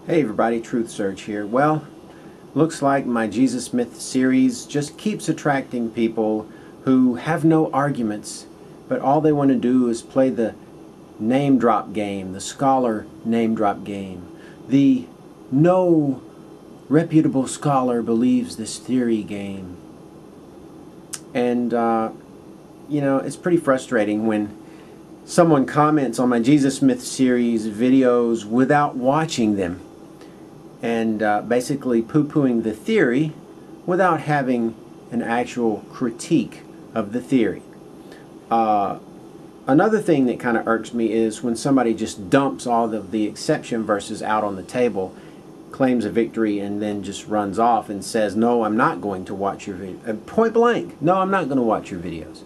Hey everybody, TruthSurge here. Well, looks like my Jesus Myth series just keeps attracting people who have no arguments, but all they want to do is play the name drop game, the scholar name drop game, the no reputable scholar believes this theory game. And, it's pretty frustrating when someone comments on my Jesus Myth series videos without watching them, and basically poo-pooing the theory without having an actual critique of the theory. Another thing that kind of irks me is when somebody just dumps all of the exception verses out on the table, claims a victory, and then just runs off and says, no, I'm not going to watch your video. Point blank, no, I'm not going to watch your videos.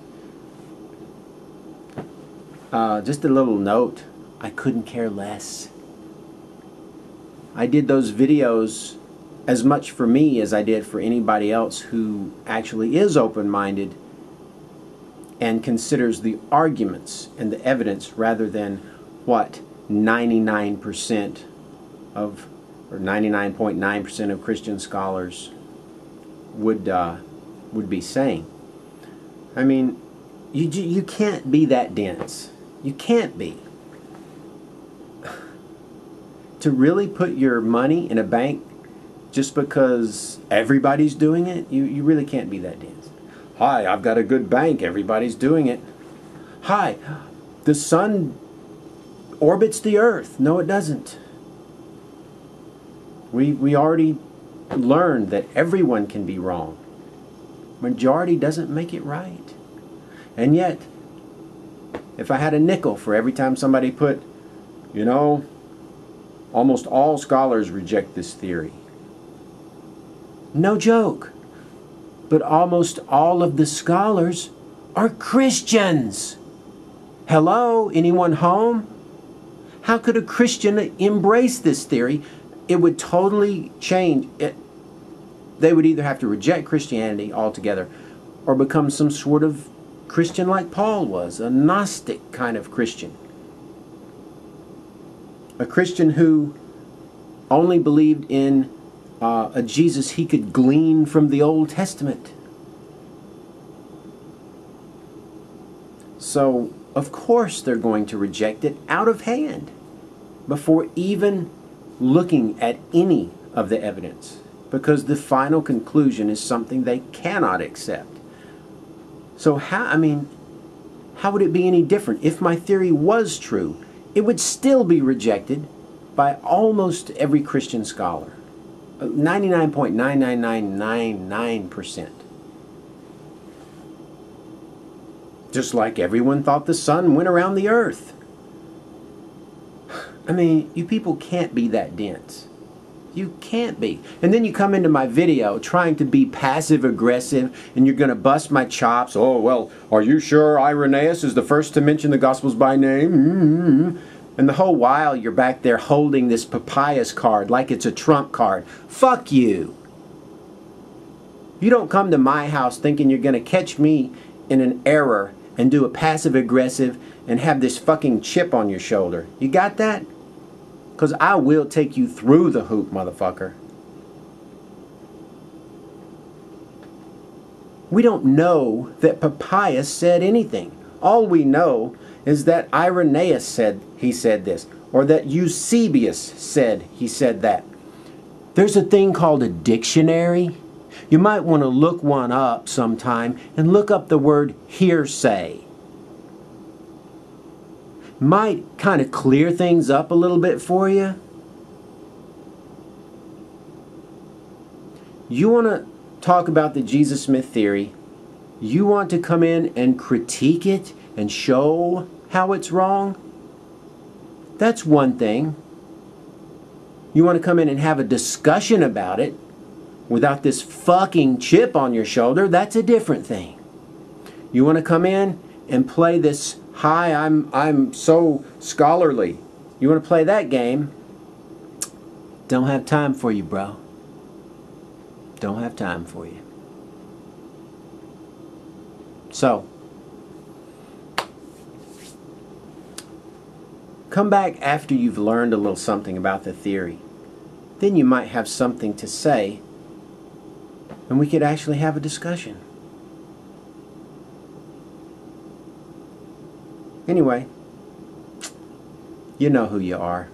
Just a little note, I couldn't care less. I did those videos as much for me as I did for anybody else who actually is open-minded and considers the arguments and the evidence rather than what 99% of, or 99.9% of Christian scholars would be saying. I mean, you can't be that dense. You can't be. To really put your money in a bank just because everybody's doing it, you really can't be that dense. Hi, I've got a good bank, everybody's doing it. Hi, the sun orbits the earth. No, it doesn't. We already learned that everyone can be wrong. Majority doesn't make it right. And yet, if I had a nickel for every time somebody put, almost all scholars reject this theory. No joke. But almost all of the scholars are Christians. Hello? Anyone home? How could a Christian embrace this theory? It would totally change it. They would either have to reject Christianity altogether or become some sort of Christian like Paul was, a Gnostic kind of Christian. A Christian who only believed in a Jesus he could glean from the Old Testament. So, of course they're going to reject it out of hand before even looking at any of the evidence, because the final conclusion is something they cannot accept. So how would it be any different? If my theory was true, it would still be rejected by almost every Christian scholar. 99.99999%. Just like everyone thought the sun went around the earth. I mean, you people can't be that dense. You can't be. And then you come into my video trying to be passive-aggressive and you're going to bust my chops. Oh, well, are you sure Irenaeus is the first to mention the Gospels by name? And the whole while you're back there holding this papyrus card like it's a trump card. Fuck you. You don't come to my house thinking you're going to catch me in an error and do a passive-aggressive and have this fucking chip on your shoulder. You got that? Because I will take you through the hoop, motherfucker. We don't know that Papias said anything. All we know is that Irenaeus said he said this, or that Eusebius said he said that. There's a thing called a dictionary. You might want to look one up sometime and look up the word hearsay. Might kind of clear things up a little bit for you. You want to talk about the Jesus Myth theory. You want to come in and critique it and show how it's wrong. That's one thing. You want to come in and have a discussion about it without this fucking chip on your shoulder. That's a different thing. You want to come in and play this, hi, I'm so scholarly. You want to play that game? Don't have time for you, bro. Don't have time for you. So, come back after you've learned a little something about the theory. then you might have something to say, and we could actually have a discussion. Anyway, you know who you are.